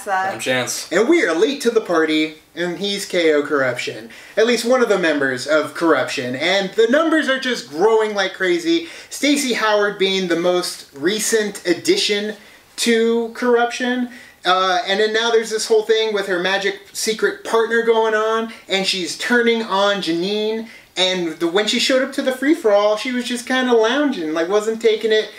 Vanessa. I'm Chance. And we are late to the party, and he's KO Corruption. At least one of the members of Corruption. And the numbers are just growing like crazy. Stacy Howard being the most recent addition to Corruption. And then now there's this whole thing with her magic secret partner going on, and she's turning on Jeannine. And when she showed up to the free-for-all, she was just kind of lounging, like wasn't taking it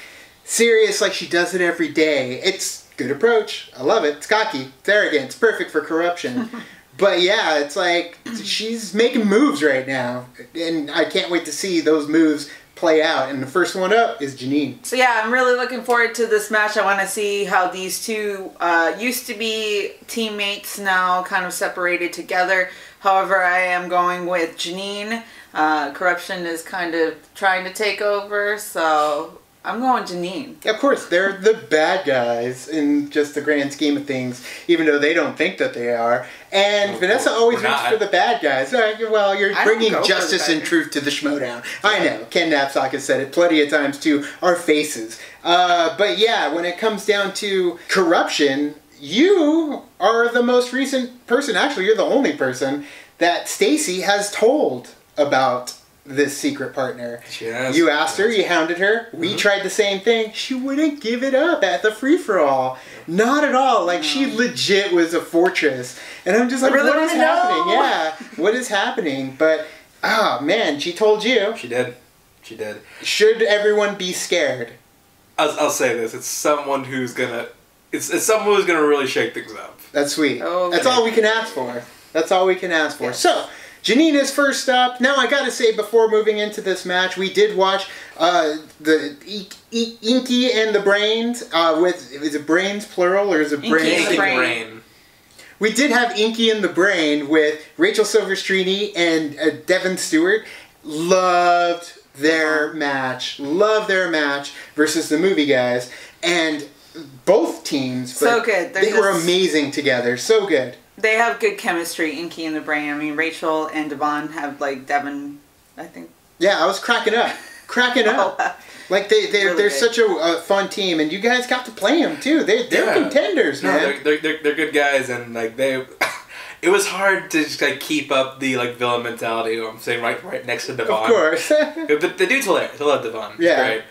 serious like she does it every day. It's a good approach. I love it. It's cocky. It's arrogant. It's perfect for Corruption. But yeah, it's like she's making moves right now. And I can't wait to see those moves play out. And the first one up is Jeannine. So yeah, I'm really looking forward to this match. I want to see how these two used to be teammates, now kind of separated together. However, I am going with Jeannine. Corruption is kind of trying to take over, so I'm going Jeannine. Of course, they're the bad guys in just the grand scheme of things, even though they don't think that they are. And Vanessa always roots for the bad guys. Well, you're bringing justice and truth to the Schmoedown. I know. Ken Knapsack has said it plenty of times to our faces. But yeah, when it comes down to Corruption, you are the most recent person. Actually, you're the only person that Stacy has told about this secret partner. She has. You asked her, you hounded her. We tried the same thing. She wouldn't give it up at the free-for-all. Not at all. Like, she legit was a fortress. And I'm just like, what is happening? Yeah, what is happening? But, oh, man, she told you. She did. She did. Should everyone be scared? I'll say this. It's someone who's gonna... It's someone who's gonna really shake things up. That's sweet. Oh, that's all we can ask for. That's all we can ask for. Yes. So, Jeannine is first up. Now, I gotta say, before moving into this match, we did watch the Inky and the Brains is it Brains plural or is it Brains? Inky and the Brain. We did have Inky and the Brain with Rachel Silverstreeny and Devin Stewart. Loved their match. Loved their match versus the movie guys. And both teams, so good. They were amazing together. So good. They have good chemistry, Inky and the Brain. I mean, Rachel and Devon have, like, Devin, I think. Yeah, I was cracking up. Cracking up. Like, they're really such a fun team, and you guys got to play them, too. They're contenders, man. They're good guys, and, like, they... It was hard to just, like, keep up the, like, villain mentality. I'm saying right next to Devon. Of course. But the dude's hilarious. I love Devon. Yeah. Great.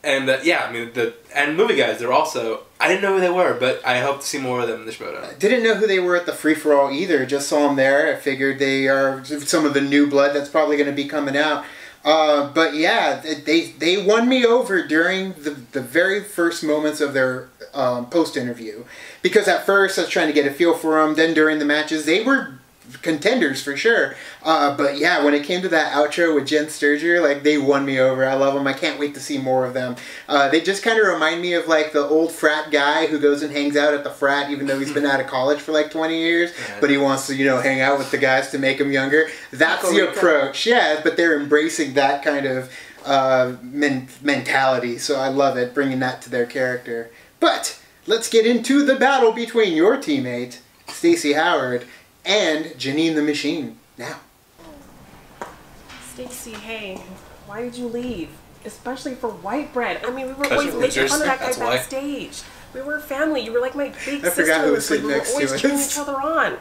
And yeah, I mean, and movie guys, they're also, I didn't know who they were, but I hope to see more of them in the Schmoedown. Didn't know who they were at the free-for-all either, just saw them there. I figured they are some of the new blood that's probably going to be coming out. But yeah, they won me over during the very first moments of their post-interview. Because at first I was trying to get a feel for them, then during the matches, they were contenders for sure. But yeah, when it came to that outro with Jen Sturger, like, they won me over. I love them. I can't wait to see more of them. They just kind of remind me of, like, the old frat guy who goes and hangs out at the frat even though he's been out of college for like 20 years, but he wants to, you know, hang out with the guys to make him younger. That's the approach. Yeah, but they're embracing that kind of mentality, so I love it, bringing that to their character. But let's get into the battle between your teammate, Stacy Howard, and Jeannine the Machine now. Stacy, hey, why did you leave? Especially for white bread. I mean, we were always making fun of that guy backstage. We were family. You were like my big sister. I forgot who was sitting next to us. We were always cheering each other on.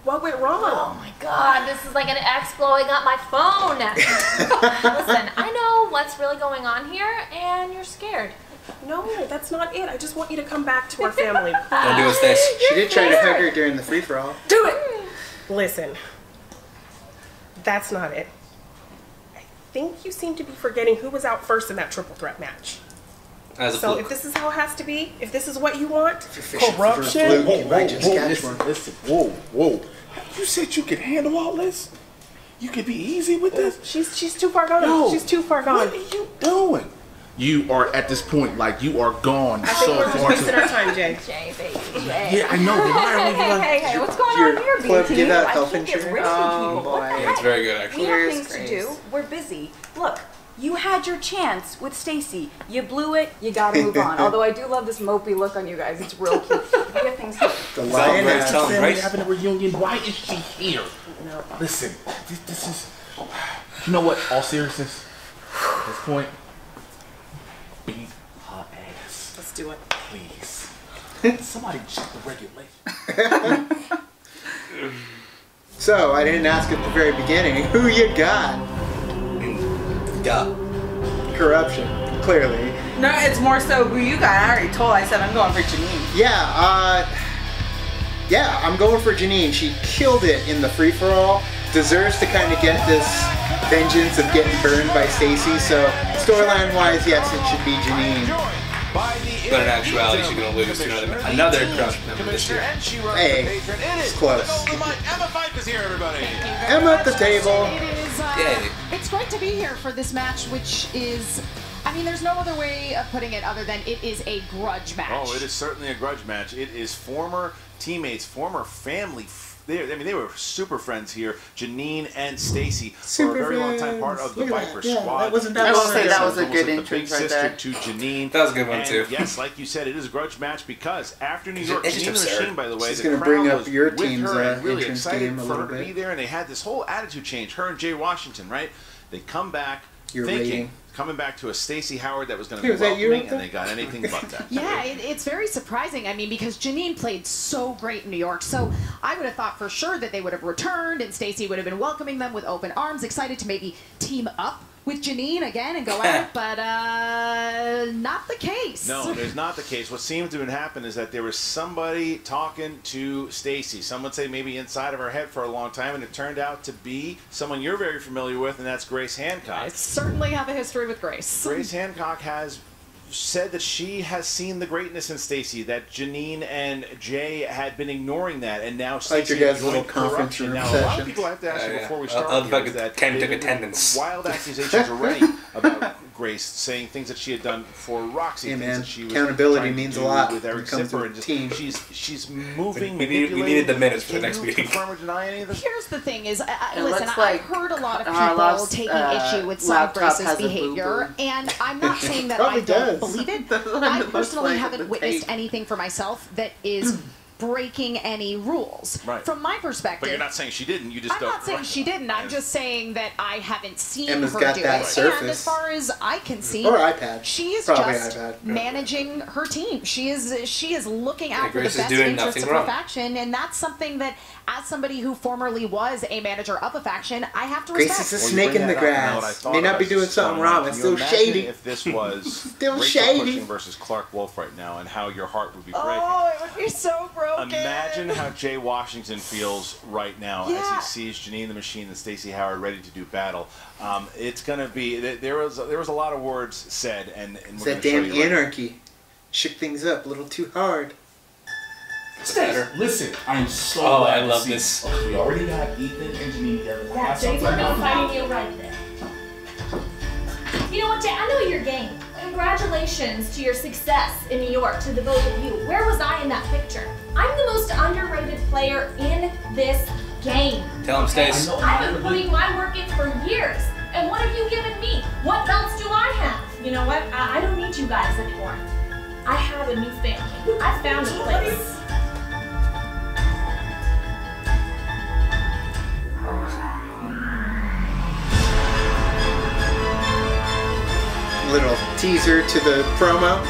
What went wrong? Oh my god, this is like an ex blowing up my phone. Listen, I know what's really going on here, and you're scared. No, that's not it. I just want you to come back to our family. Don't do it, Stace. She did try to hug her during the free-for-all. Do it! Listen, that's not it. I think you seem to be forgetting who was out first in that triple threat match. So if this is how it has to be, if this is what you want, Corruption. Listen, whoa. You said you could handle all this? You could be easy with this? She's too far gone. No. She's too far gone. What are you doing? You are at this point, like, you are gone. I think we're just wasting our time, Jay. Jay, baby, Jay. Yeah, I know. Hey, what's going on here, BT? Give out I health think it's insurance. risky, Oh, people. What boy. the Yeah, it's heck? very good, actually. We have things to do. We're busy. Look, you had your chance with Stacy. You blew it. You gotta move on. Although I do love this mopey look on you guys. It's real cute. We have things to do. The lion Right. Family having a reunion. Why is she here? No. Listen, this is... You know what? All seriousness, at this point, beat her ass. Let's do it. Please. Somebody check the regulation. So, I didn't ask at the very beginning, who you got? Duh. Corruption, clearly. No, it's more so who you got. I already told. I said I'm going for Jeannine. Yeah, I'm going for Jeannine. She killed it in the free-for-all. Deserves to kind of get this vengeance of getting burned by Stacy. So, storyline-wise, yes, it should be Jeannine. But in actuality, she's going to lose to another Corruption member this year. Hey, it's close. Emma Fife is here, everybody. Emma at the table. Yay. It's great to be here for this match, which is, I mean, there's no other way of putting it other than it is a grudge match. Oh, it is certainly a grudge match. It is former teammates, former family. They were super friends here. Jeannine and Stacy for a very long time part of the Viper squad. That wasn't that I will long say ago. that was a Almost good like entrance the big right sister there. to Jeannine. That was a good one, too. Yes, like you said, it is a grudge match because after New York, It's just Jeannine the absurd. Machine, by the way, She's the gonna crowd bring up was your with team's, her and really entrance excited game a for little her to bit. be there, and they had this whole attitude change. Her and Jay Washington, right? They come back Your thinking, rating. coming back to a Stacy Howard that was going to Hey, be was that you welcoming, right and there? they got anything but that. Yeah, it's very surprising. I mean, because Jeannine played so great in New York, so I would have thought for sure that they would have returned and Stacy would have been welcoming them with open arms, excited to maybe team up with Jeannine again and go out, but not the case. No, there's not the case. What seemed to have happened is that there was somebody talking to Stacy. Some would say maybe inside of her head for a long time, and it turned out to be someone you're very familiar with, and that's Grace Hancock. I certainly have a history with Grace. Grace Hancock has said that she has seen the greatness in Stacy, that Jeannine and Jay had been ignoring that, and now Stacy your guys' joined little conference Corruption. room Now, a lot of session. people have to ask you Yeah. before we start I'll here is that Ken took there have been attendance. wild accusations already about Grace, saying things that she had done for Roxy, Hey, things man, that she was accountability trying to means a do lot with when Eric it comes to Zipper, a and just, team. she's moving, We needed manipulating. the minutes for the Can next you meeting. confirm or deny any of this? Here's the thing is, It listen, looks I've like heard a lot of our people last, taking issue with some of laptop Grace's has a behavior, boo-boo. and I'm not saying that Probably I don't does. believe it. That's what I it looks personally like haven't on the witnessed tape. anything for myself that is breaking any rules. Right. From my perspective, But you're not saying she didn't. You just I'm don't. not saying she didn't. I'm just saying that I haven't seen Emma's her got do that it. surface. And as far as I can see, Or iPad. she is Probably just iPad. managing her team. She is looking out for the Grace is best doing interests nothing of her wrong. faction, and that's something that, as somebody who formerly was a manager of a faction, I have to Grace respect. is a Well, you snake bring in the that up, and now what I grass. thought May not of be is doing what's something going on. wrong. It's Can still you imagine shady. if this was Still Rachel shady. Cushing versus Clark Wolf right now, and how your heart would be breaking. Oh, it would be so broken. Imagine how Jay Washington feels right now as Yeah. he sees Jeannine the Machine and Stacy Howard ready to do battle. It's going to be there was a lot of words said, and It's we're that gonna show damn you right anarchy. Shook things up a little too hard. Better. Listen, I'm so Oh, glad I to love see this. you. We already got Ethan and Jeannine together. We got something We're going not on. fighting you right there. You know what, Jay? I know your game. Congratulations to your success in New York, to the both of you. Where was I in that picture? I'm the most underrated player in this game. Tell him, Stace. I've been putting my work in for years. And what have you given me? What belts do I have? You know what? I don't need you guys anymore. I have a new family. I found a place. Little teaser to the promo.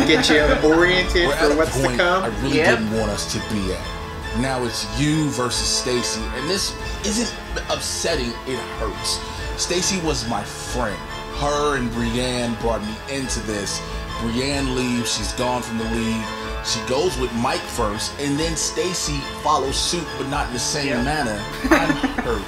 Get you oriented We're for at a what's to point I come. really Yep. didn't want us to be at. Now it's you versus Stacy, and this isn't upsetting, it hurts. Stacy was my friend. Her and Brienne brought me into this. Brienne leaves, she's gone from the league. She goes with Mike first, and then Stacy follows suit, but not in the same manner. I'm hurt.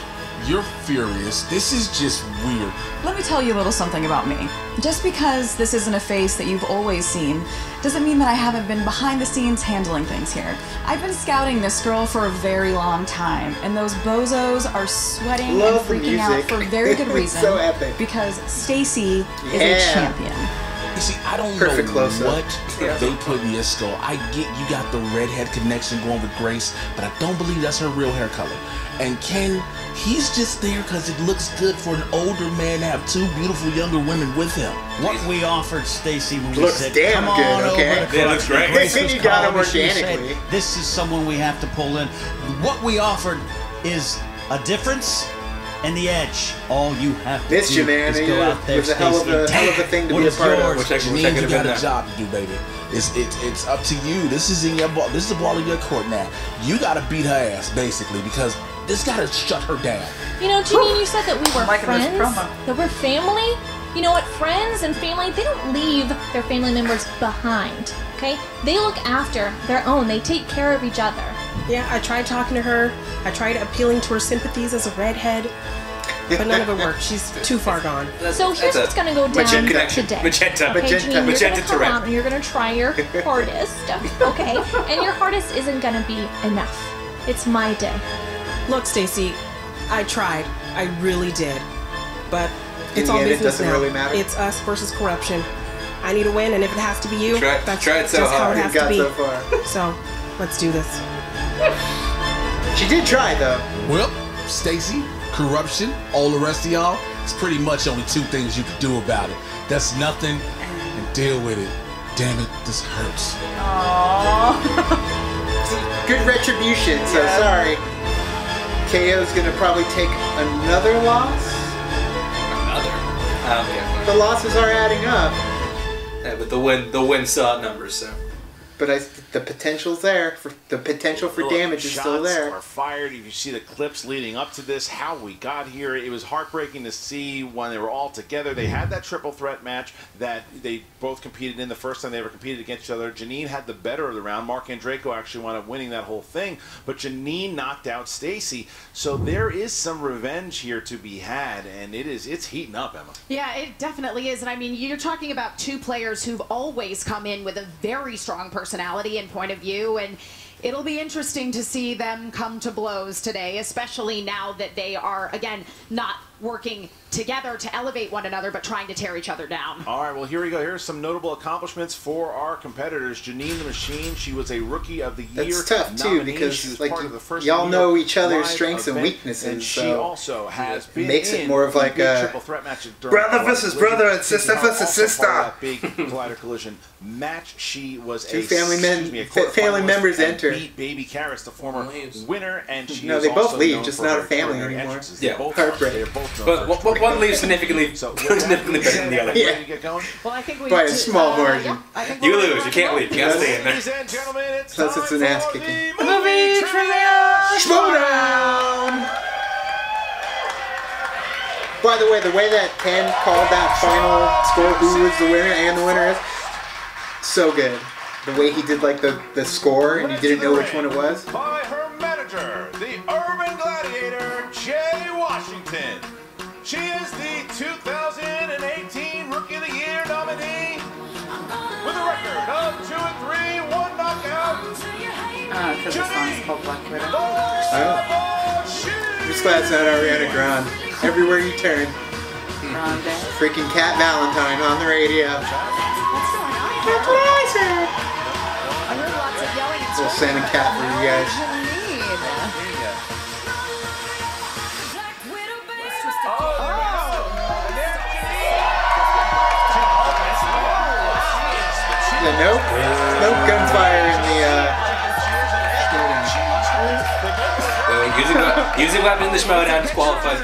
You're furious. This is just weird. Let me tell you a little something about me. Just because this isn't a face that you've always seen doesn't mean that I haven't been behind the scenes handling things here. I've been scouting this girl for a very long time, and those bozos are sweating Love the and freaking out music. for very good It's reason. so epic. Because Stacy is Yeah. a champion. You see, I don't Perfect know close-up. what they put in your skull. I get you got the redhead connection going with Grace, but I don't believe that's her real hair color. And Ken, he's just there because it looks good for an older man to have two beautiful younger women with him. What we offered Stacy when we Looks said, damn come good, on okay? over to Yeah, it looks Corruption." great. Grace was You got him calm, and she said, organically. this is someone we have to pull in. What we offered is a difference and the edge. All you have to Missed do you, man. is go out there, It was a hell of a thing to be a part of. Jeannine, you got a job to do, baby. It's up to you. This is in your ball. This is the ball in your court now. You got to beat her ass, basically, because this got to shut her down. You know, Jeannine, you said that we were Liking this friends, promo. that we're family. You know what? Friends and family, they don't leave their family members behind, okay? They look after their own. They take care of each other. Yeah, I tried talking to her. I tried appealing to her sympathies as a redhead, but none of it worked. She's too far gone. So here's what's going to go down today. Magenta. Okay, Jeannine, you're going to come red. out and you're going to try your hardest, okay? And your hardest isn't going to be enough. It's my day. Look, Stacy, I tried. I really did. But it's In the all end, it business doesn't now. really matter. It's us versus corruption. I need a win, and if it has to be you, Tried that's so just how hard. it has Got to be. so far. So, let's do this. She did try, though. Well, Stacy, corruption, all the rest of y'all, it's pretty much only two things you can do about it. That's nothing, and deal with it. Damn it, this hurts. Good retribution, so Yeah. sorry. KO's gonna probably take another loss. I don't care. The losses are adding up, Yeah, but the win still outnumbers, so. but the potential's there. The potential for damage is still Shots there. are fired. If you see the clips leading up to this, how we got here, it was heartbreaking to see when they were all together. They had that triple threat match that they both competed in the first time they ever competed against each other. Jeannine had the better of the round. Mark Andreyko actually wound up winning that whole thing, but Jeannine knocked out Stacy. So there is some revenge here to be had, and it's heating up, Emma. Yeah, it definitely is. And I mean, you're talking about two players who've always come in with a very strong personality and point of view, and it'll be interesting to see them come to blows today, especially now that they are, again, not working together to elevate one another, but trying to tear each other down. All right, well, here we go. Here's some notable accomplishments for our competitors. Jeannine the Machine, she was a Rookie of the Year That's tough too, nominee. She because was like part of the first y'all know New York each other's Live strengths and event, weaknesses, and she so also has been makes it in more of the like big a triple threat match during brother Collider versus Collision. brother and sister Also versus part of sister. that big Collider Collision match. She was Two a family quarterfinalist members and enter. beat Baby Karras, the former winner, and she No, is they both also leave, known just for not her a family extraordinary anymore. entrances. They Yeah. both Heartbreak. They are both known But for one leaves significantly significantly better than the other. Yeah. Ready to get going? Well, I think we By a small margin. Yeah, I think You we're ready lose. to You can't rock leave. and You gotta stay in there. Ladies and gentlemen, it's Plus it's time an ass for kicking. the Movie trivia! Schmoedown! By the way that Ken called that final score, who was the winner and the winner is, so good. The way he did like the score and you didn't know which one it was. By her manager, the Urban Gladiator, Jay Washington. She is the 2018 Rookie of the Year nominee with a record of 2-3, 1 knockout. Because the song is called Black Widow. I'm just glad it's not Ariana Grande. Everywhere you turn. Grande. Freaking Cat Valentine on the radio. What's going on? I heard lots of yelling and Little screaming. salmon cat for you guys. Yeah, nope gunfire in the Using weapon in the Schmoedown disqualifies.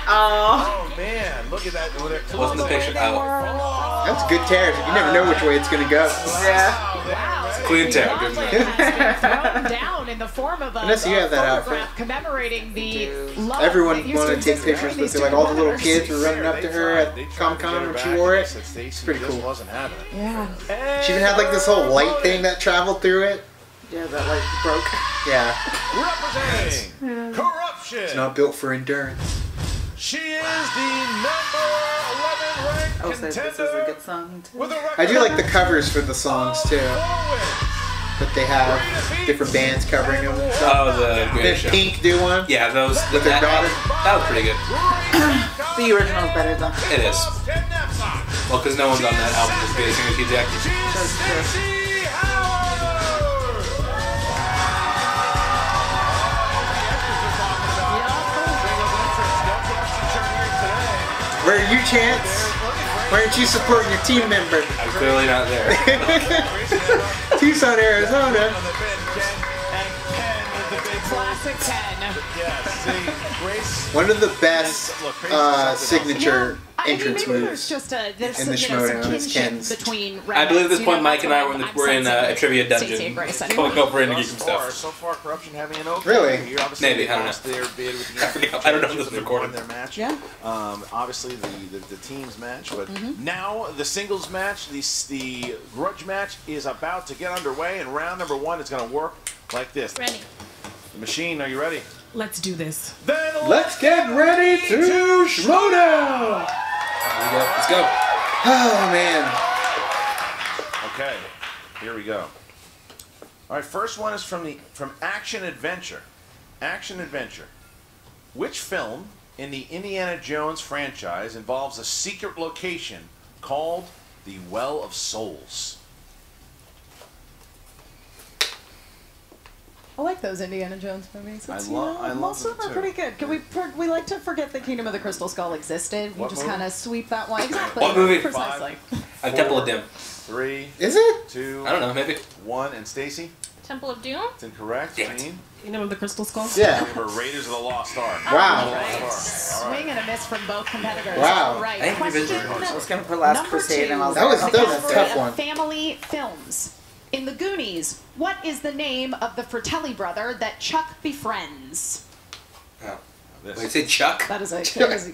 Oh man, look at that. Wasn't the picture? Oh. That's good tear. You never know which way it's gonna go. Yeah. Clean tear. Good Thrown down in the form of a Unless you have that outfit. photograph commemorating the love Everyone that used wanted to take exist pictures between with these her. Like two all the little competitors. kids were running up to her at Comic-Con when she wore it. It's pretty cool. Wasn't happening. Yeah. She even had like this whole light thing that traveled through it. Yeah, that like broke. Yeah, Representing corruption. it's not built for endurance. She is the number 11 ranked Oh, so this is a contender good song too. with a record I do like the covers for the songs too. That they have different bands covering them. and stuff. Oh, the Did greatest show. Pink do one? Yeah, those. With their daughter? That was pretty good. The original's better though. It is. Well, because no one's on that album as good as Hugh Jackman. That's true. Where are you, Chance? Why aren't you supporting your team member? I'm clearly not there. Tucson, Arizona. Classic 10. Yeah, see, Grace. One of the best signature I mean, entrance maybe moves there's in the Schmoedown some is kinship Ken's. between I believe at this point Mike and I I'm were in a trivia Stacey dungeon, and Grace going over and geeking So stuff. far, Corruption having an okay Really? year. Obviously, Maybe, they I don't lost know. their bid with the I forget. I don't know if this is They recorded. won their match. Yeah. Obviously, the teams match, but now the singles match, the grudge match is about to get underway, and round number 1 is going to work like this. Ready. The Machine, are you ready? Let's do this. Then Let's get ready to Schmoedown! Let's go. Oh, man. Okay, here we go. All right, first one is from Action Adventure. Action Adventure. Which film in the Indiana Jones franchise involves a secret location called the Well of Souls? I like those Indiana Jones movies. It's, most love of them them are too. pretty good. Can we like to forget the Kingdom of the Crystal Skull existed? We What just movie? kind of sweep that one. Exactly. What movie? Precisely. A Temple of Doom. 3, Is it? 2, I don't know, maybe. 1, and Stacy? Temple of Doom? It's incorrect. Damn it. Jeannine? Kingdom of the Crystal Skull? Yeah. Remember, Raiders of the Lost Ark. Wow. Right. Swing and a miss from both competitors. Wow. All right. I think we've been Question I was gonna put Last number Crusade, 2. and I was That was- like, that okay, was a that's tough it. one. Family films. In The Goonies, what is the name of the Fratelli brother that Chuck befriends? Oh. This. Wait, say Chuck? That is a,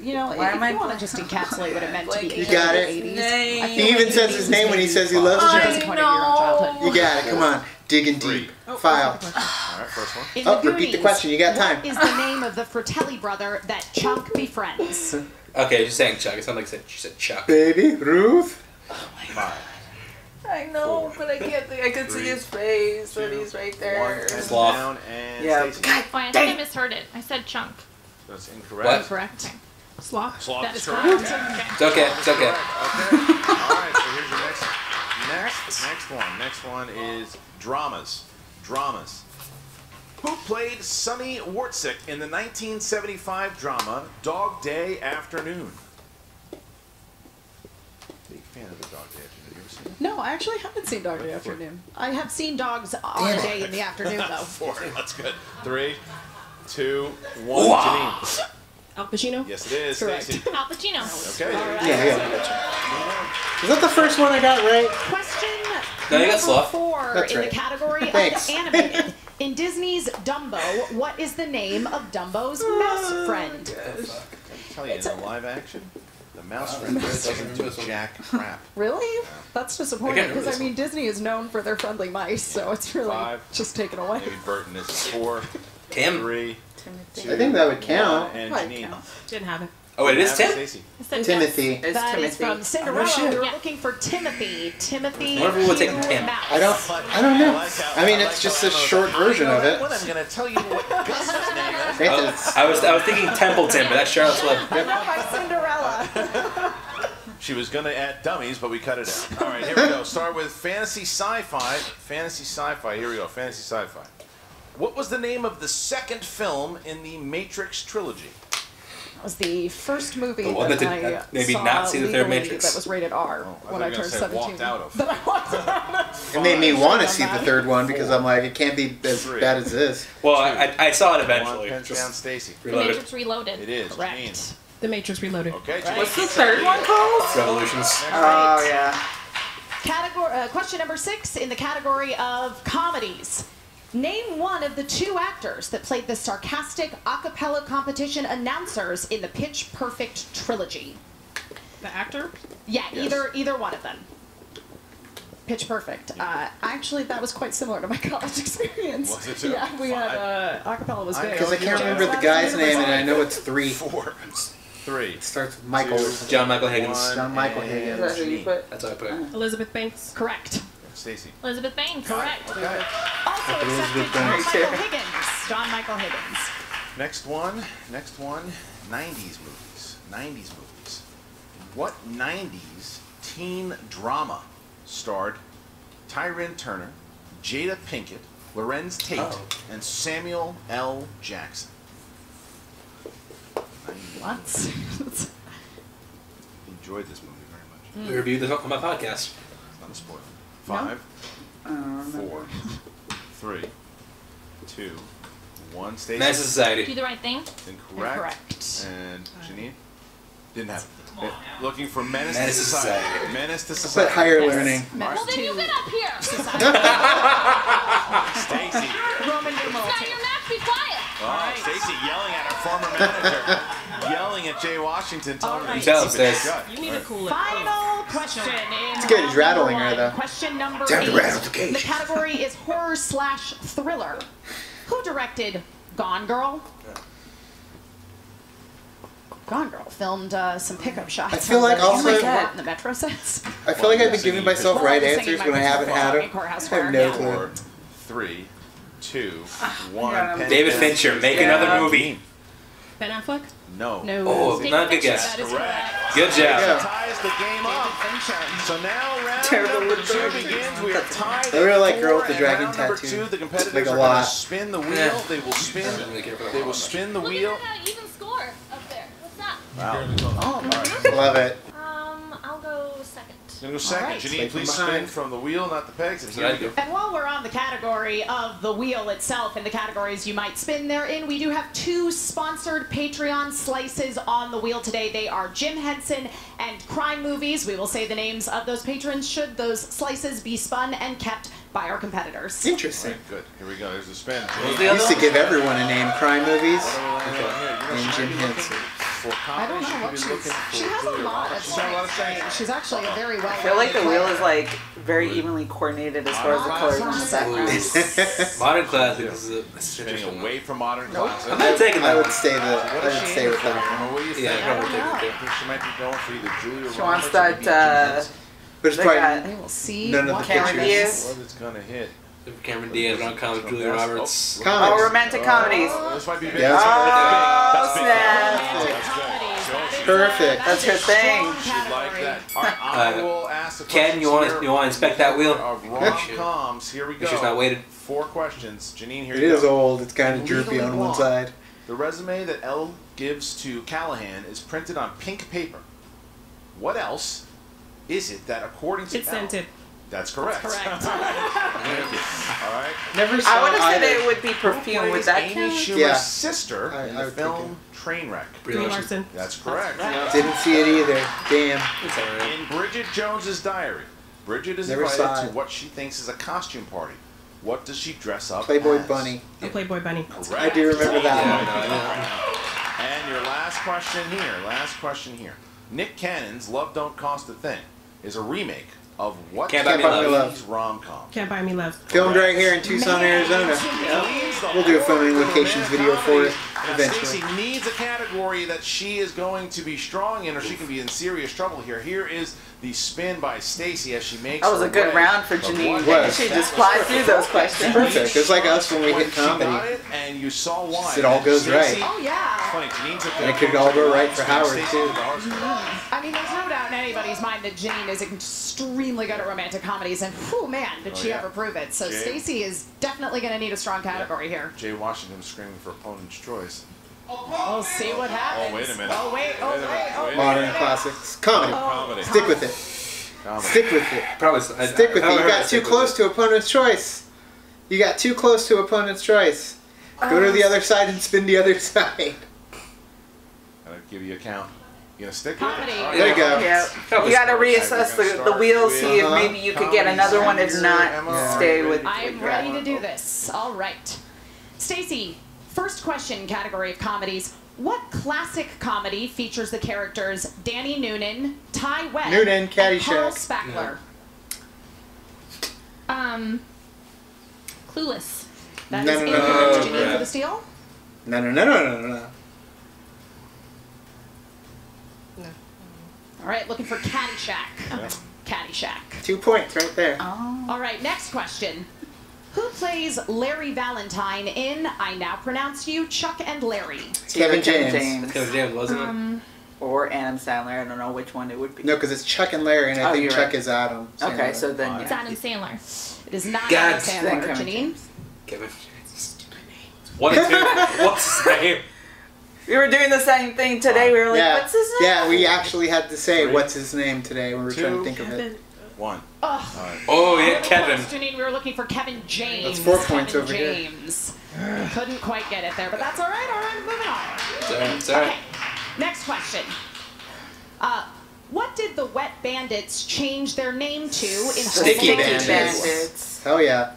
you know, Why if am I you want to playing- just encapsulate what it meant to be Like, You got it. 80s. Name. I He feel even like says the his 80s name when he maybe says he loves fun. you. It doesn't point of your own childhood. You got it. Come on. Digging deep. File. All right, first one. In Oh, The repeat the Goonies, question. You got time. What is the name of the Fratelli brother that Chuck befriends? Okay, you're saying Chuck. It sounded like she said Chuck. Baby Ruth. 5. I know, but I can't think. I can see his face, but he's right there. Sloth. Down and Yeah. Stacy. God Oh, I think dang. I misheard it. I said chunk. That's incorrect. What? Incorrect. Sloth? Sloth That is is correct. correct. It's okay. It's okay. Okay. All right. So here's your next one. Next one is dramas. Dramas. Who played Sonny Wartzik in the 1975 drama Dog Day Afternoon? Big fan of the Dog Day Afternoon. You ever seen it? No, I actually haven't seen Dog Day Afternoon. I have seen dogs on a day in the afternoon, though. 4. That's good. 3, 2, 1. Jeannine. Al Pacino? Yes, it is. Correct. Stacy. Al Pacino. Okay. Yeah. Is that the first one I got right? Question No, you got number sloth. 4 That's in right. the category Thanks. of animated. In Disney's Dumbo, what is the name of Dumbo's mouse friend? I tell you, in the live action, the mouse friend doesn't do jack crap. Really? That's disappointing I can't remember because I this mean Disney is known for their friendly mice, so it's really 5. just taken away. Maybe Burton is 4, Tim. 3, Timothy. 2, I think that would count. 1, and Might Jeannine. count. Didn't have it. Oh, wait, it is Have Tim? Stacy. I said Timothy. It's That is Timothy. from Cinderella. shit. We were Yeah. looking for Timothy. Timothy. I wonder if we would take Tim. Mouse. I don't know. I mean, it's just a short version of it. I'm going to tell you what Gus's name is. Granted, Oh, it's- I was thinking Templeton, but that's Charlotte's Web. Not by Cinderella. She was going to add dummies, but we cut it out. All right, here we go. Start with fantasy sci-fi. Fantasy sci-fi. Here we go. Fantasy sci-fi. What was the name of the second film in the Matrix trilogy? That was the first movie The one that that I did maybe saw not see the third legally Matrix. that was rated R when I thought you were turned gonna say 17. walked out of. That I walked out of. It made me want to see done the that. third one because I'm like, it can't be as 3. bad as this. Well, I saw it One, eventually. pens down, Just Stacy. The reloaded. Matrix Reloaded. It is. Jeannine. Correct. The Matrix Reloaded. Okay, What's Jeannine. the third one called? Revolutions. Oh, yeah. Question number 6 in the category of comedies. Name one of the 2 actors that played the sarcastic a cappella competition announcers in the Pitch Perfect trilogy. The actor? Yeah, Yes. either one of them. Pitch Perfect. Actually, that was quite similar to my college experience. Was it too? Yeah, we had a cappella was big. Because I can't remember the guy's name and I know it's 3. 4, 3. It starts with Michael. 2, John Michael Higgins. 1, John Michael and Higgins. Is that who you Jeannine. put? That's how I put it. Elizabeth Banks? Correct. Stacy. Elizabeth Banks. Correct. Okay. Also accepted Elizabeth John Banks. Michael Higgins. John Michael Higgins. Next one. 90s movies. 90s movies. What 90s teen drama starred Tyrone Turner, Jada Pinkett, Lorenz Tate, and Samuel L. Jackson? 90s. What? Enjoyed this movie very much. We reviewed this on my podcast. Not a spoiler. 5, 4, 3, 2, 1 Stacy. Menace to Society. Do the right thing. Incorrect. And Jeannine? Didn't have it. Looking for Menace to Society. Menace to Society. But higher learning. Well, then you get up here. Stacy. Roman numeral It's not your match. Be quiet. Oh, Stacy yelling at her former manager. Yelling at Jay Washington. Telling him Tell him, to keep it Stace. shut. You need to cool it. Final question. It's good. He's rattling her, though. Question number Time to 8. rattle the cage. The category is horror/thriller. Who directed Gone Girl? Gone Girl filmed some pickup shots. I feel like also in the Metro sets. I feel like I've been giving myself right answers when I haven't had them. I have no clue. 4, 3, 2, 1. David Fincher, make another movie. Ben Affleck? No. Oh, not a good guess. Correct. Good job. Yeah. Ties the game up. So now round Terrible number with 2 directions. begins. We are tied. I really like at Girl with 4, the Dragon and round number tattoo. 2, the competitors Like a are lot. going to spin the wheel. They will spin. They will spin the Look wheel. at that even score up there. What's that? Wow. Love it. I'll go second. Gonna go second. Alright. Jeannine, Play from please behind. spin from the wheel, not the pegs. And here we go. And while we're on the category of the wheel itself and the categories you might spin therein, we do have 2 sponsored Patreon slices on the wheel today. They are Jim Henson and Crime Movies. We will say the names of those patrons should those slices be spun and kept by our competitors. Interesting. Alright, good. Here we go. There's the spin. I used to give everyone a name. Crime Movies. And Jim Henson. I don't know what she has a lot of saying. She's actually a very well. I feel like the wheel is like very evenly coordinated as far as the colors on the background. Modern classic is a Spinning traditional. away from modern classics. I'm not taking I that would one. stay with What I does would she stay aim with for? that. Emma, what do you think? Yeah, I'd probably take it I too. think she might be going for either Julia She wants Roberts or that, maybe Jim Henson. But it's They probably got- We will see. none of what the Cameron pictures. Diaz. What it's gonna hit. Cameron Diaz, Ron Collins, Julia Roberts. Oh, Comics. romantic comedies. This might be big. Yeah, That's big. snap. That's big. That's big. Perfect. That's her thing. She'd like that. All right, I will ask the Ken, you want to inspect that wheel? Of rom-coms. Here we go. She's not weighted. 4 questions. Jeannine, here It you is go. old. It's kind of droopy on one side. The resume that Elle gives to Callahan is printed on pink paper. What else is it that, according to It's Elle... scented. That's correct. Correct. Thank you. All right. Never I saw would have said either. it would be perfume. Would that Amy count? Schumer's Yeah. sister I in the would film Trainwreck. Brie Brie Larson. Larson. That's correct. Didn't see it either. Damn. It's alright. In Bridget Jones's diary, Bridget is Never invited saw to it. what she thinks is a costume party. What does she dress up Playboy as? Bunny. A Playboy Bunny. Correct. I do remember that Yeah, one. I know. And your last question here. Nick Cannon's Love Don't Cost a Thing is a remake of what Can't Buy Me Love. rom-com? Can't Buy Me Love. Filmed right here in Tucson, Arizona. We'll do a filming locations video for it eventually. Stacy needs a category that she is going to be strong in, or she can be in serious trouble here. Here is the spin by Stacy as she makes. That was her a good way. round for But Jeannine. what- was. She just flies through those questions. Perfect. It's like us when we hit She got comedy. it, and you saw why. It all goes Stacy- right. Oh yeah. Funny, Jeannine's a And it could all go right for Howard, Stacy too. with ours. I mean, there's no doubt in anybody's mind that Jeannine is extremely good at romantic comedies, and whew, man, did she yeah. ever prove it. So Jay? Stacy is definitely going to need a strong category here. Jay Washington was screaming for opponent's choice. We'll see what happens. Oh, wait a minute. Oh, wait. Oh, Wait a minute. wait. Oh, Wait a Modern minute. classics. Comedy. Comedy. Stick with it. Comedy. Stick with it. Probably. Stick with it. You got too close to opponent's choice. You got too close to opponent's choice. Go to the other side and spin the other side. I'll give you a count. You gonna stick with Comedy. it? All right. There you go. Yeah, you got to reassess the wheel, see if maybe you could get another one. If not, stay with. I'm ready to do this. All right. Stacy, first question category of comedies. What classic comedy features the characters Danny Noonan, Ty Webb, Noonan, and Carl Caddyshack. Spackler? Clueless. That No, is no, no, incorrect. no, Jeannine no. for the steal? No, no, no, no, no, no, no. All right, looking for Caddyshack. Caddyshack. 2 points right there. All right, next question. Who plays Larry Valentine in I Now Pronounce You, Chuck and Larry? Kevin James. Kevin James, wasn't Or Adam Sandler. I don't know which one it would be. No, because it's Chuck and Larry, and I Oh, think you're Chuck right. is Adam. Okay, Sandler. so then It's yeah. Adam Sandler. It is not God, Adam then Sandler. Kevin Jeannine? James. Kevin James. 1 and 2. What's his name? We were doing the same thing today. We were like, Yeah, what's his name? yeah, we actually had to say 3, what's his name today when we were trying to think of it. Kevin. 1. Oh, Oh, yeah, really Kevin. close, Jeannine. We were looking for Kevin James. That's 4 points Kevin over here. James. Couldn't quite get it there, but that's all right. All right, moving on. It's all right. Okay, next question. What did the Wet Bandits change their name to in Sticky Bandits. Hell yeah.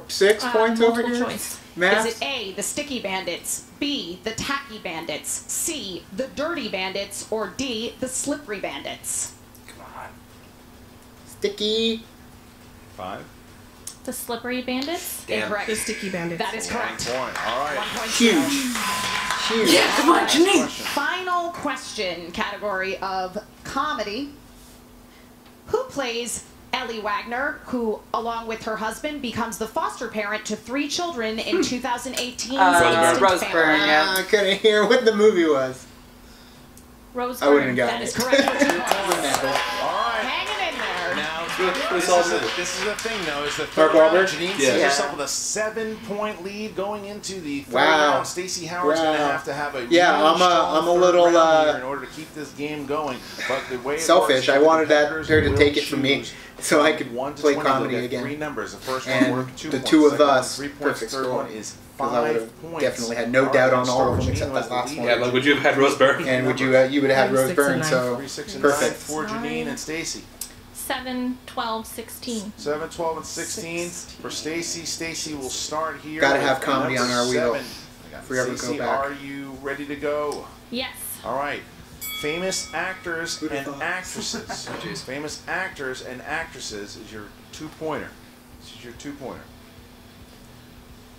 6 points over here. Choice. Math? Is it A, the Sticky Bandits, B, the Tacky Bandits, C, the Dirty Bandits, or D, the Slippery Bandits? Come on. Sticky. 5. The Slippery Bandits? Damn. Incorrect. The Sticky Bandits. That is 1 correct. point. All right. 1 point. Huge. Huge. Yeah, come on, Jeannine. Final question, category of comedy. Who plays Ellie Wagner, who, along with her husband, becomes the foster parent to 3 children in 2018? Rose Byrne, yeah. I couldn't hear what the movie was. Rose I wouldn't Byrne. have That gotten is it. correct for 2 points. Whatever. All right. Hanging in there. Now, This this is the thing, though, is the Mark third round. Wahlberg? Jeannine Yeah. sees herself with a 7-point lead going into the third Wow. round. Stacy Howard's going to Wow. have a Yeah, really strong I'm a third little, round here in order to keep this game going. But the way it selfish. works, I the wanted her competitors to will take it from me choose so I could 1 to play 20. They'll comedy get again. 3 numbers. The first one And worked 2 the points. 2 of Second one, us, 3 points. perfect Third score. one is Because I would 5 have points. definitely had no All doubt right, on start all of with them Jeannine, except who has that the last lead. one. Yeah, like, would you have had Rose Byrne? And would you would have had Rose 6 Byrne, and 9. so 3, 6, and perfect. 9 for Jeannine and Stacy. 7, 12, 16. 7, 12, and 16 for Stacy. Stacy will start here. Gotta with have comedy number on our wheel 7. if we ever go Stacey, back. are you ready to go? Yes. All right. Famous actors Who'd have and thought? actresses. Famous actors and actresses is your 2-pointer. This is your 2-pointer.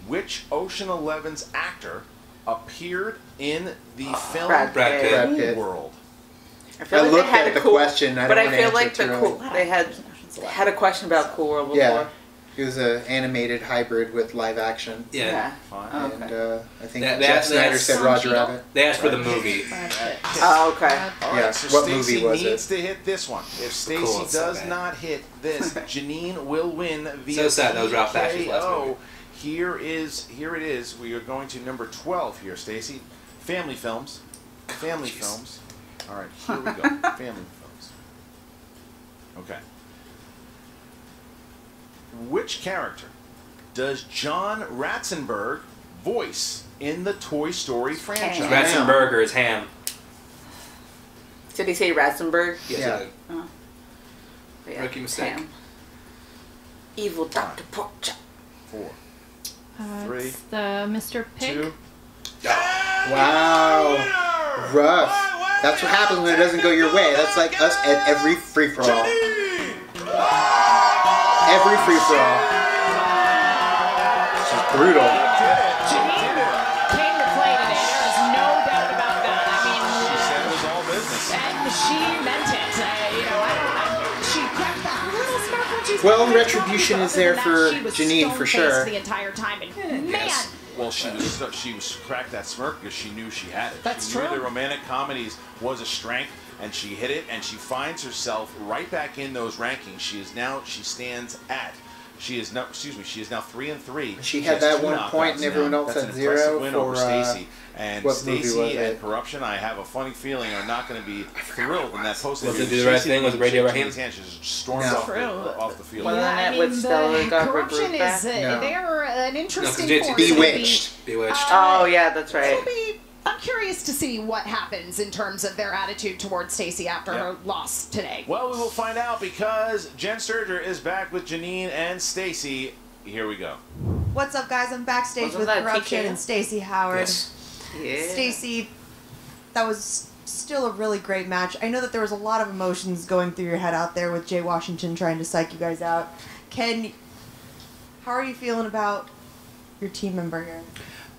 Which Ocean 11's actor appeared in the film Brad Pitt. Brad Pitt. World? I feel I like looked they had at a the cool, question, I but don't I wanna feel answer like it the too cool, early. they had a question about Cool World before. Yeah. It was an animated hybrid with live action. Yeah. Fine. Oh, And okay. I think That- Jeff that- Snyder that's- said Roger Rabbit. They asked for the movie. Oh, okay. All Yeah, right, so what Stacy movie was needs it? to hit this one. If Stacy Cool, it's so does bad. not hit this, Jeannine will win via So sad, that was Ralph Baksh's last TKO. movie. Here it is. We are going to number 12 here, Stacy. Family films. Family films. All right, here we go. Family films. Okay. Which character does John Ratzenberg voice in the Toy Story franchise? Ratzenberger is Ham. Did he say Ratzenberg? Yes, Yeah. he did. Oh. Yeah, Rookie mistake. Sam. Evil Dr. Porkchop. 4, 3, It's the Mr. Pig. 2. Wow. Rough. That's what happens when it doesn't go your way. That's like us at every free-for-all. Every free-for-all. It's just brutal. Jeannine came to play today. There is no doubt about that. I mean, She said it was all business. and she meant it. She cracked that little smirk when she's Well, playing. retribution is there for She was Jeannine, for stone-faced sure. the entire time, and man, Well, she was cracked that smirk because she knew she had it. That's she knew true. the romantic comedies was a strength, and she hit it, and she finds herself right back in those rankings. She stands at. She is now 3-3. She had has that 2 1 point and knockouts everyone now. else That's had an impressive 0 win for, over Stacy. And what movie was Stacy and it? Corruption, I have a funny feeling, are not going to be thrilled in that post. Was it Do the Right Thing? Was it Radio Raheem? She just stormed No. off the field. Well, yeah, that I with mean, Stella got her corruption groove back? is No. they're an interesting No, 'cause force. Bewitched. Bewitched. Oh, yeah, that's right. I'm curious to see what happens in terms of their attitude towards Stacy after her loss today. Well, we will find out because Jen Sturger is back with Jeannine and Stacy. Here we go. What's up, guys? I'm backstage Wasn't with that Corruption PK? and Stacy Howard. Yes. Yeah. Stacy, that was still a really great match. I know that there was a lot of emotions going through your head out there with Jay Washington trying to psych you guys out. How are you feeling about your team member here?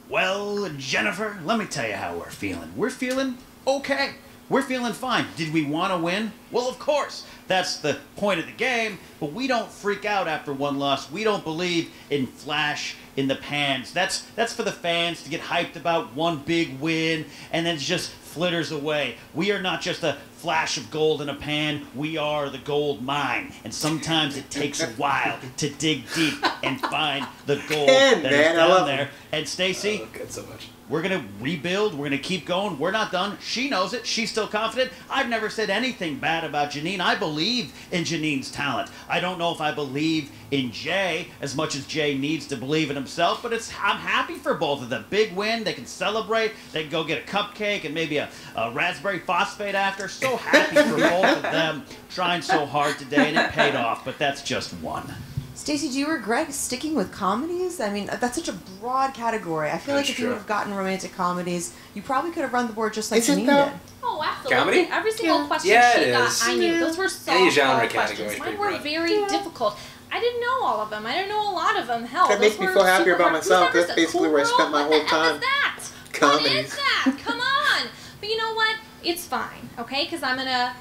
Well, Jennifer, let me tell you how we're feeling. We're feeling okay. We're feeling fine. Did we want to win? Well, of course. That's the point of the game. But we don't freak out after one loss. We don't believe in flash in the pans. That's for the fans to get hyped about one big win and then it just flitters away. We are not just a flash of gold in a pan. We are the gold mine. And sometimes it takes a while to dig deep and find the gold that is Man, I down love there. And Stacy, I love it so much. we're going to rebuild. We're going to keep going. We're not done. She knows it. She's still confident. I've never said anything bad about Jeannine. I believe in Jeannine's talent. I don't know if I believe in Jay as much as Jay needs to believe in himself, but I'm happy for both of them. Big win. They can celebrate. They can go get a cupcake and maybe a raspberry phosphate after. So happy for both of them trying so hard today, and it paid off, but that's just one. Stacey, do you regret sticking with comedies? I mean, that's such a broad category. I feel like if you would have gotten romantic comedies, you probably could have run the board just like Jeannine did. Oh, absolutely. Comedy? Every single question she got, I knew. Those were softball questions. Mine were very difficult. I didn't know all of them. I didn't know a lot of them. Hell, that makes me feel happier about myself. That's basically where I spent my whole time. What the hell is that? Comedies. What is that? Come on. But you know what? It's fine, okay? Because I'm going to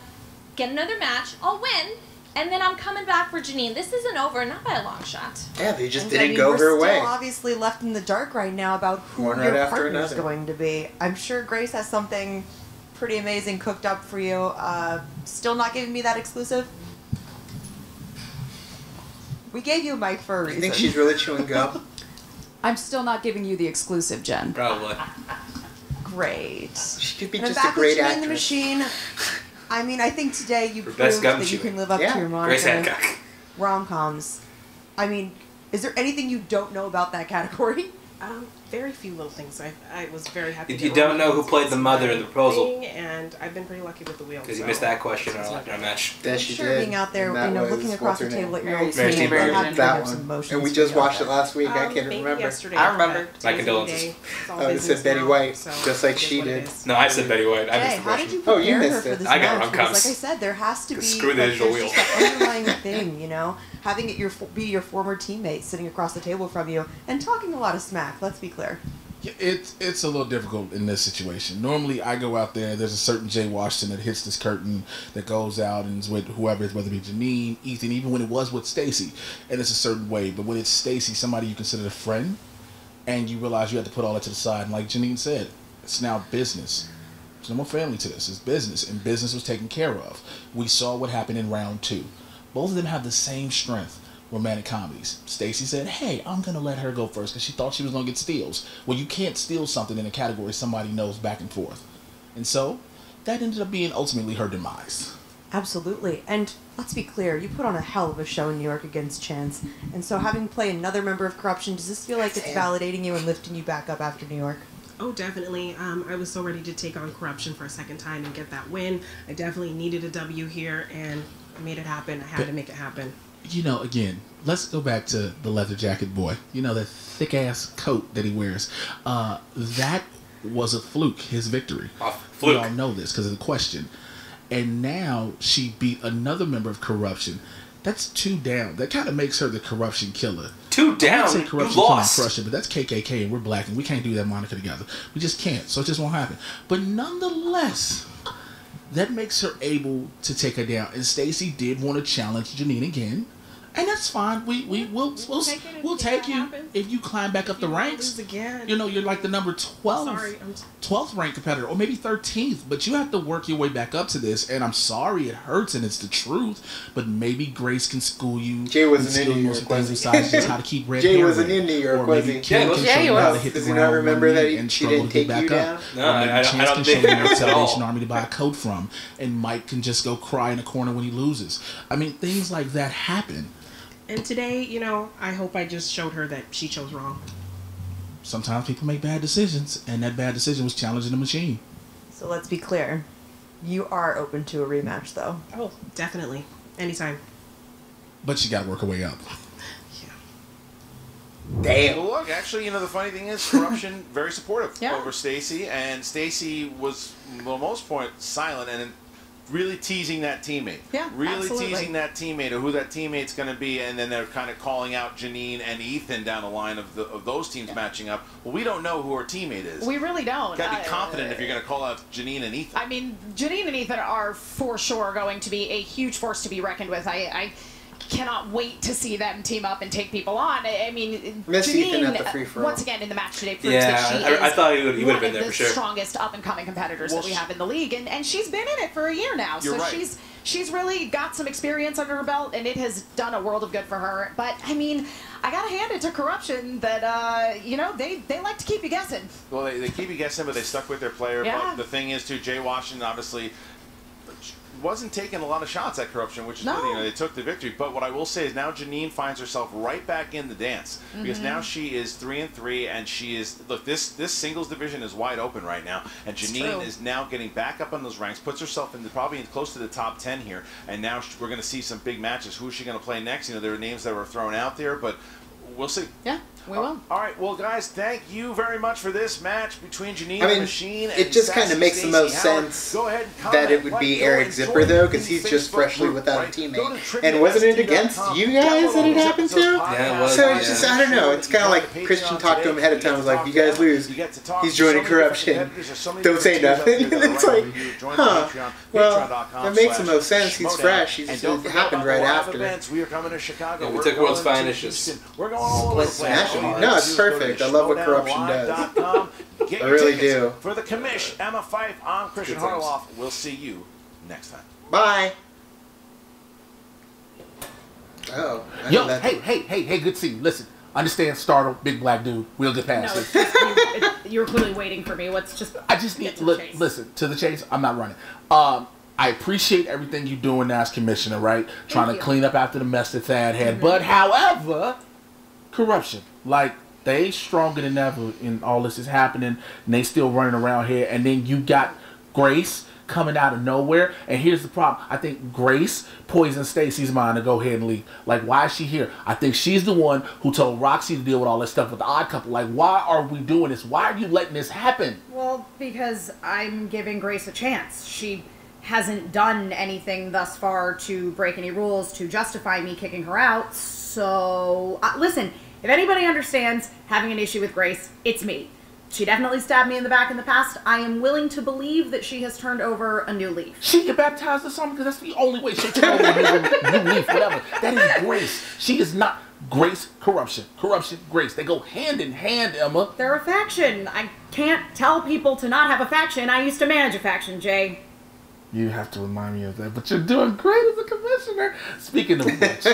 get another match. I'll win. And then I'm coming back for Jeannine. This isn't over, not by a long shot. Yeah, they just didn't go her way. We're still obviously left in the dark right now about who your partner's going to be. I'm sure Grace has something pretty amazing cooked up for you. Still not giving me that exclusive? We gave you a mic for a reason. I think she's really chewing gum. I'm still not giving you the exclusive, Jen. Probably. Great. She could be and just a great actress. In the machine. I mean, I think today you proved that you can live up to your moniker. Rom-coms. I mean, is there anything you don't know about that category? Very few little things. I was very happy. You don't know who played the mother in the proposal. And I've been pretty lucky with the wheel. Because you missed that question on our match. Yes, she sure did. being out there, looking across the table at your old team, team, that one. And we just watched it last week. I can't remember. I remember. My condolences. Oh, it said Betty White, just like she did. No, I said Betty White. I missed the question. How did you prepare her for this I got match? rom-coms. Like I said, there has to be Screw the digital wheel. An underlying thing, you know, having it be your former teammate sitting across the table from you and talking a lot of smack. Let's be clear. It's a little difficult in this situation. Normally, I go out there. There's a certain Jay Washington that hits this curtain that goes out and is with whoever, whether it be Jeannine, Ethan, even when it was with Stacy, and it's a certain way. But when it's Stacy, somebody you consider a friend, and you realize you have to put all that to the side. And like Jeannine said, it's now business. There's no more family to this. It's business, and business was taken care of. We saw what happened in round 2. Both of them have the same strength. Romantic comedies. Stacy said, hey, I'm going to let her go first because she thought she was going to get steals. Well, you can't steal something in a category somebody knows back and forth. And so, that ended up being ultimately her demise. Absolutely. And let's be clear, you put on a hell of a show in New York against Chance. And so having played another member of Corruption, does this feel like it's validating you and lifting you back up after New York? Oh, definitely. I was so ready to take on Corruption for a second time and get that win. I definitely needed a W here, and I made it happen. I had to make it happen. You know, again, let's go back to the leather jacket boy. You know, that thick-ass coat that he wears. That was a fluke, his victory. Fluke. We all know this because of the question. And now she beat another member of Corruption. That's 2 down. That kind of makes her the Corruption killer. 2 down? I say Corruption you lost. Crusher, but that's KKK, and we're black, and we can't do that moniker together. We just can't, so it just won't happen. But nonetheless, that makes her able to take her down. And Stacy did want to challenge Jeannine again. And that's fine. We'll take you if you climb back up the ranks. Again. You know, you're like the number 12th ranked competitor, or maybe 13th. But you have to work your way back up to this. And I'm sorry, it hurts, and it's the truth. But maybe Grace can school you. Jay wasn't in New York, was he? Besides just how to keep red Jay hair wasn't in New York, was he? Ken can show you how to hit the Does he not remember that she didn't take you down? No, I don't think Chance can show you at Salvation all. Army to buy a coat from, and Mike can just go cry in a corner when he loses. I mean, things like that happen. And today, you know, I hope I just showed her that she chose wrong. Sometimes people make bad decisions, and that bad decision was challenging the machine. So let's be clear. You are open to a rematch, though. Oh, definitely. Anytime. But she got to work her way up. Damn. Well, look, actually, you know, the funny thing is, Corruption very supportive Yeah. over Stacy, and Stacy was, for the most part, silent and really teasing that teammate. Yeah, really absolutely. teasing that teammate of who that teammate's going to be, and then they're kind of calling out Jeannine and Ethan down the line of those teams matching up. Well, we don't know who our teammate is. We really don't. Got to be confident if you're going to call out Jeannine and Ethan. I mean, Jeannine and Ethan are for sure going to be a huge force to be reckoned with. I cannot wait to see them team up and take people on. I mean, Jeannine, once again in the match today, proves that she is I thought he would have been there one for of sure. the strongest up-and-coming competitors that we have in the league, and she's been in it for a year now. You're so right. she's really got some experience under her belt, and it has done a world of good for her. But I mean, I gotta hand it to Corruption that you know, they like to keep you guessing. Well, they keep you guessing, but they stuck with their player. Yeah. But the thing is, too, Jay Washington obviously wasn't taking a lot of shots at corruption, which is good. You know, they took the victory. But what I will say is now Jeannine finds herself right back in the dance because now she is 3-3, and she is this singles division is wide open right now, and Jeannine is now getting back up on those ranks, puts herself in probably close to the top 10 here, and now we're going to see some big matches. Who is she going to play next? You know, there are names that were thrown out there, but we'll see. Yeah. We will. All right, well, guys, thank you very much for this match between Jeannine and Machine. And it just kind of makes the most Howard. sense that it would be Eric Zipper, though, because he's just freshly without a teammate. And wasn't it against you guys that it happened to? Yeah, it was. So it's just, I don't know, it's kind of like Christian talked to him ahead of time, was like, you guys lose, he's joining corruption, don't say nothing. It's like, huh, well, it makes the most sense, he's fresh, it happened right after. We are coming to Chicago. We took world's finest. We're going all over the place. No, it's perfect. I love what corruption does. I really do. For the commish, Emma Fife, I'm Christian Harloff. We'll see you next time. Bye. Oh. Yo, hey, good to see you. Listen, understand, startled, big black dude. We'll get past it. No, it's just you were clearly waiting for me. Let's just. I just need to listen to the chase. I'm not running. I appreciate everything you're doing now as commissioner, right? Trying to clean up after the mess that Thad had. But however, corruption, like, they stronger than ever, and all this is happening, and they still running around here. And then you got Grace coming out of nowhere. And here's the problem: I think Grace poisoned Stacy's mind to go ahead and leave. Like, why is she here? I think she's the one who told Roxy to deal with all this stuff with the Odd Couple. Like, why are we doing this? Why are you letting this happen? Well, because I'm giving Grace a chance. She hasn't done anything thus far to break any rules to justify me kicking her out. So, listen, if anybody understands having an issue with Grace, it's me. She definitely stabbed me in the back in the past. I am willing to believe that she has turned over a new leaf. She get baptized or something, because that's the only way she'll turn over a new leaf, whatever. That is Grace. She is not Grace, corruption. Corruption, Grace. They go hand in hand, Emma. They're a faction. I can't tell people to not have a faction. I used to manage a faction, Jay. You have to remind me of that, but you're doing great as a commissioner. Speaking of which,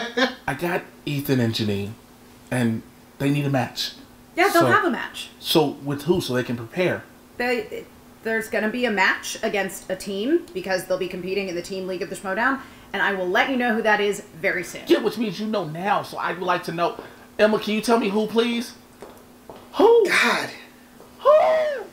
I got Ethan and Jeannine, and they need a match. Yeah, they'll have a match. So with who? So they can prepare. There's going to be a match against a team because they'll be competing in the team league of the Schmoedown, and I will let you know who that is very soon. Yeah, which means you know now. So I would like to know, Emma. Can you tell me who, please? Who? God. Who?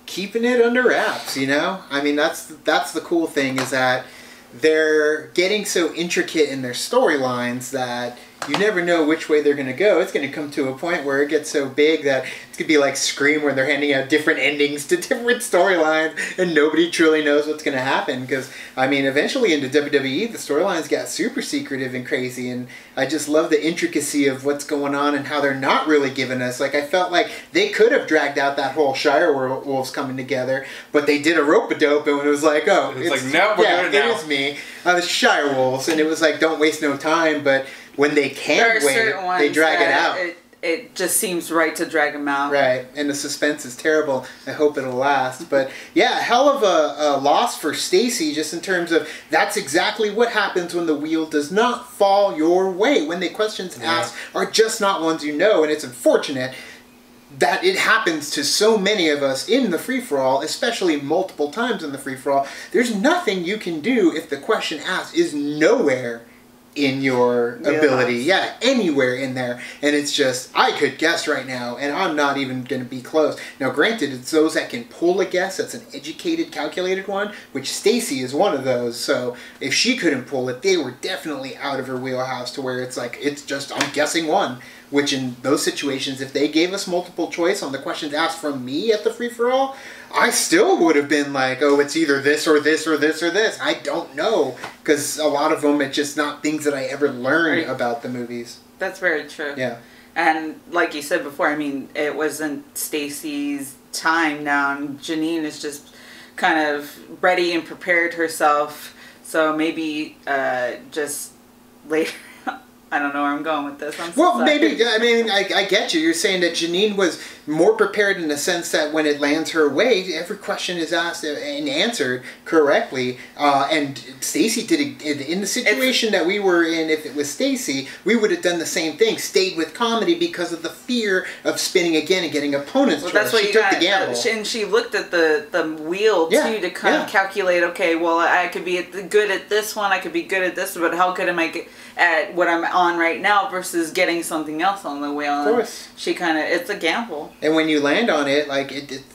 Keeping it under wraps, you know? I mean, that's the cool thing, is that they're getting so intricate in their storylines that you never know which way they're going to go. It's going to come to a point where it gets so big that it's going to be like Scream, where they're handing out different endings to different storylines and nobody truly knows what's going to happen. Because, I mean, eventually into WWE, the storylines got super secretive and crazy, and I just love the intricacy of what's going on and how they're not really giving us. Like, I felt like they could have dragged out that whole Shire Wolves coming together, but they did a rope-a-dope, and it was like, oh, it's like, no, we're doing it now. It is me. The Shire Wolves, and it was like, don't waste no time, but when they can't wait, they drag it out. It just seems right to drag them out. Right, and the suspense is terrible. I hope it'll last. But yeah, hell of a loss for Stacy, just in terms of that's exactly what happens when the wheel does not fall your way. When the questions asked are just not ones you know, and it's unfortunate that it happens to so many of us in the free-for-all, especially multiple times in the free-for-all. There's nothing you can do if the question asked is nowhere in your ability. Yeah, anywhere in there. And it's just, I could guess right now, and I'm not even going to be close. Now, granted, it's those that can pull a guess. That's an educated, calculated one, which Stacy is one of those. So if she couldn't pull it, they were definitely out of her wheelhouse, to where it's like, it's just, I'm guessing one. Which in those situations, if they gave us multiple choice on the questions asked from me at the free-for-all, I still would have been like, oh, it's either this or this or this or this. I don't know. Because a lot of them, it's just not things that I ever learned about the movies. That's very true. Yeah. And like you said before, I mean, it wasn't Stacy's time now. And Jeannine is just kind of ready and prepared herself. So maybe just later... I don't know where I'm going with this. I'm so sorry. Maybe, I mean, I get you. You're saying that Jeannine was more prepared in the sense that when it lands her way, every question is asked and answered correctly. And Stacy did it in the situation that we were in. If it was Stacy, we would have done the same thing. Stayed with comedy because of the fear of spinning again and getting opponents. Well, that's what she you took got. the gamble. And she looked at the wheel too to kind of calculate. Okay, well, I could be good at this one. I could be good at this, but how could I make it at what I'm on right now versus getting something else on the wheel? Of course. She kind of, it's a gamble. And when you land on it, like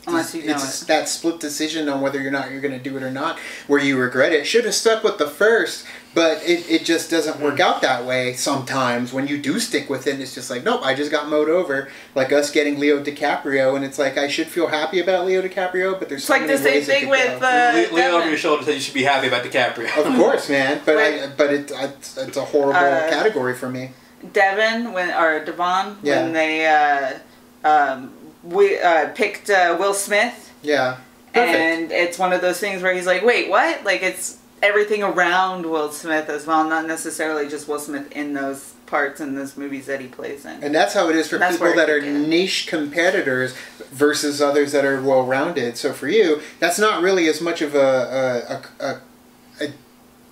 Unless you know it's that split decision on whether you're going to do it or not, where you regret it. Should have stuck with the first, but it just doesn't work out that way sometimes. When you do stick with it, it's just like, nope, I just got mowed over. Like us getting Leo DiCaprio, and it's like, I should feel happy about Leo DiCaprio, but there's so many ways it could go. It's like the same thing with Leo over your shoulder said you should be happy about DiCaprio. Of course, man, but it's a horrible category for me. Devon Devon when they picked Will Smith. Yeah. Perfect. And it's one of those things where he's like, wait, what? Like, it's everything around Will Smith as well, not necessarily just Will Smith in those parts in those movies that he plays in. And that's how it is for people that are niche competitors versus others that are well-rounded. So for you, that's not really as much of a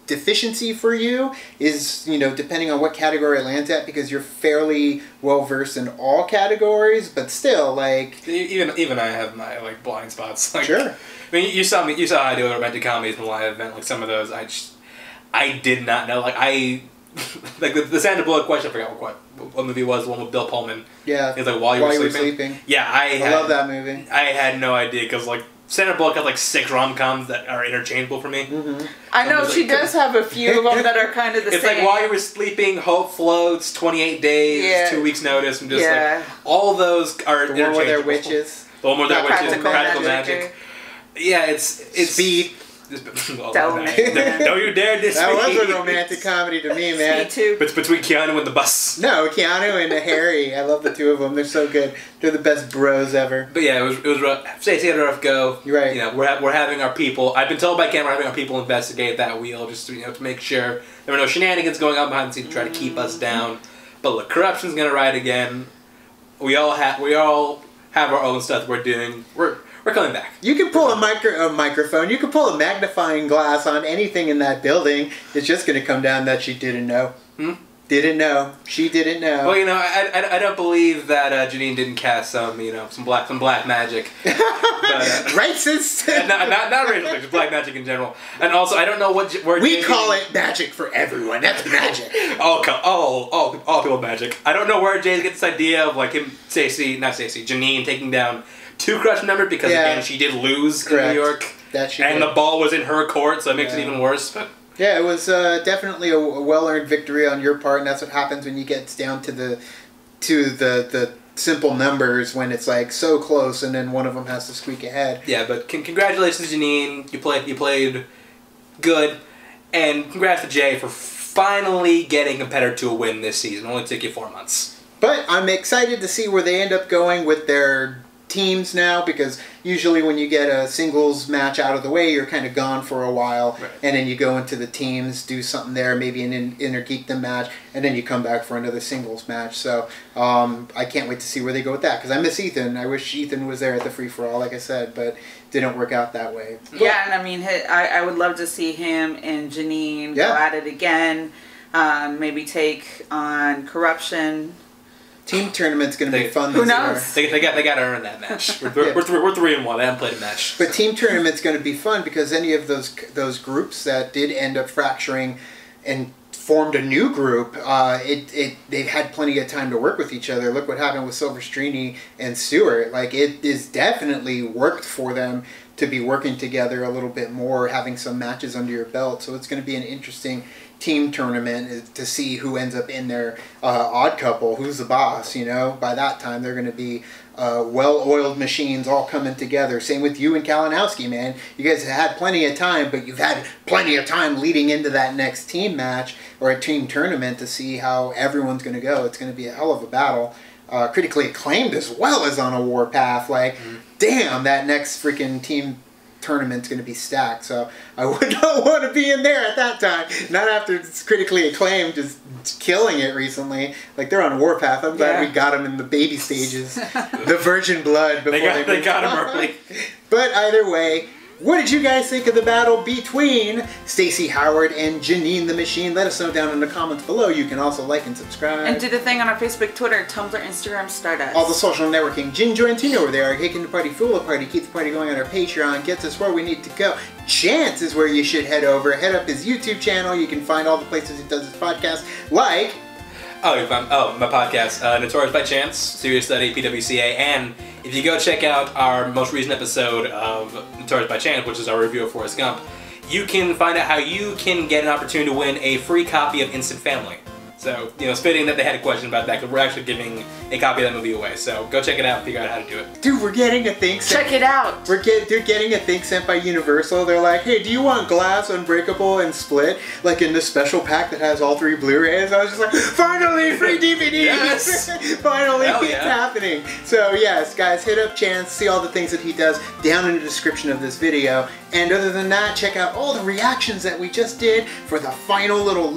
deficiency for you, is, you know, depending on what category it lands at, because you're fairly well versed in all categories, but still, like, even I have my like blind spots. Like, sure. I mean, you saw how I do romantic comedies in the live event. Like some of those, I did not know. Like like the Sandra Bullock question. I forgot what movie it was. The one with Bill Pullman. Yeah. It's like while you were sleeping. Yeah, I love that movie. I had no idea because like Sandra Bullock has like 6 rom-coms that are interchangeable for me. Mm-hmm. I know she does have a few of them that are kind of the same. It's like while you were sleeping, Hope Floats, 28 Days, 2 weeks notice, and just like all those are interchangeable. The one where they're witches. The one where they're witches and practical magic. Yeah, it's Speed. Don't you dare diss That me. was a romantic comedy to me, man. Me too. But it's between Keanu and the bus. No, Keanu and Harry. I love the two of them. They're so good. They're the best bros ever. But yeah, it was rough. Stacy had a rough go. You're right. You know, we're having our people. I've been told by Ken we're having our people investigate that wheel just to, to make sure there were no shenanigans going on behind the scenes to try to keep us down. But look, corruption's gonna ride again. We all have our own stuff we're doing. We're coming back. You can pull a microphone. You can pull a magnifying glass on anything in that building. It's just going to come down that she didn't know. Didn't know. She didn't know. Well, I don't believe that Jeannine didn't cast some black magic. But, racist. not racist, just black magic in general. And also, I don't know where we call it magic for everyone. That's magic. all people magic. I don't know where Jay gets this idea of like him, Jeannine taking down 2 crush members because again she did lose in New York, and the ball was in her court, so it makes it even worse. But yeah, it was definitely a well-earned victory on your part, and that's what happens when you get down to the simple numbers, when it's like so close, and then one of them has to squeak ahead. Yeah, but congratulations, Jeannine. You played good, and congrats to Jay for finally getting a competitor to a win this season. It only took you 4 months. But I'm excited to see where they end up going with their teams now, because usually when you get a singles match out of the way, you're kind of gone for a while, and then you go into the teams, do something there, maybe an inner geekdom match, and then you come back for another singles match. So I can't wait to see where they go with that, because I miss Ethan. I wish Ethan was there at the free-for-all, like I said, but didn't work out that way. But, yeah, and I mean, I would love to see him and Jeannine go at it again, maybe take on Corruption. Team tournament's going to be fun. Who knows? They got to earn that match. We're 3-1. They haven't played a match. But team tournament's going to be fun because any of those groups that did end up fracturing and formed a new group, they've had plenty of time to work with each other. Look what happened with Silverstrini and Stewart. Like, it is definitely worked for them to be working together a little bit more, having some matches under your belt. So it's going to be an interesting team tournament to see who ends up in their odd couple, who's the boss. By that time they're going to be well-oiled machines all coming together. Same with you and Kalinowski, man. You guys have had plenty of time, but you've had plenty of time leading into that next team match or a team tournament to see how everyone's going to go. It's going to be a hell of a battle. Critically acclaimed as well as on a warpath. Like, damn, that next freaking team tournament's going to be stacked, so I would not want to be in there at that time. Not after it's critically acclaimed, just killing it recently. Like, they're on Warpath. I'm glad we got them in the baby stages. The virgin blood before they got them early. But either way, what did you guys think of the battle between Stacy Howard and Jeannine the Machine? Let us know down in the comments below. You can also like and subscribe. And do the thing on our Facebook, Twitter, Tumblr, Instagram, Stardust. All the social networking. Gin joins you know where they are. Taking the party, fool a party, keep the party going on our Patreon. Gets us where we need to go. Chance is where you should head over. Head up his YouTube channel. You can find all the places he does his podcast. Like... my podcast, Notorious by Chance, Serious Study, PWCA, and if you go check out our most recent episode of Notorious by Chance, which is our review of Forrest Gump, you can find out how you can get an opportunity to win a free copy of Instant Family. So, it's fitting that they had a question about that, because we're actually giving a copy of that movie away. So, go check it out and figure out how to do it. Dude, we're getting a thing sent. Check it out! They're getting a thing sent by Universal. They're like, hey, do you want Glass, Unbreakable, and Split? Like in the special pack that has all 3 Blu-rays? I was just like, finally, free DVDs! Yes! Finally, Hell it's yeah. happening. So, yes, guys, hit up Chance, see all the things that he does down in the description of this video. And other than that, check out all the reactions that we just did for the final little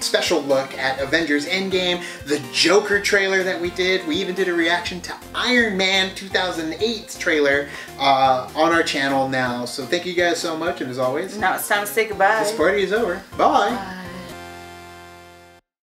special look at Avengers Endgame, the Joker trailer that we did. We even did a reaction to Iron Man 2008's trailer on our channel now. So thank you guys so much, and as always, now it's time to say goodbye. this party is over. Bye.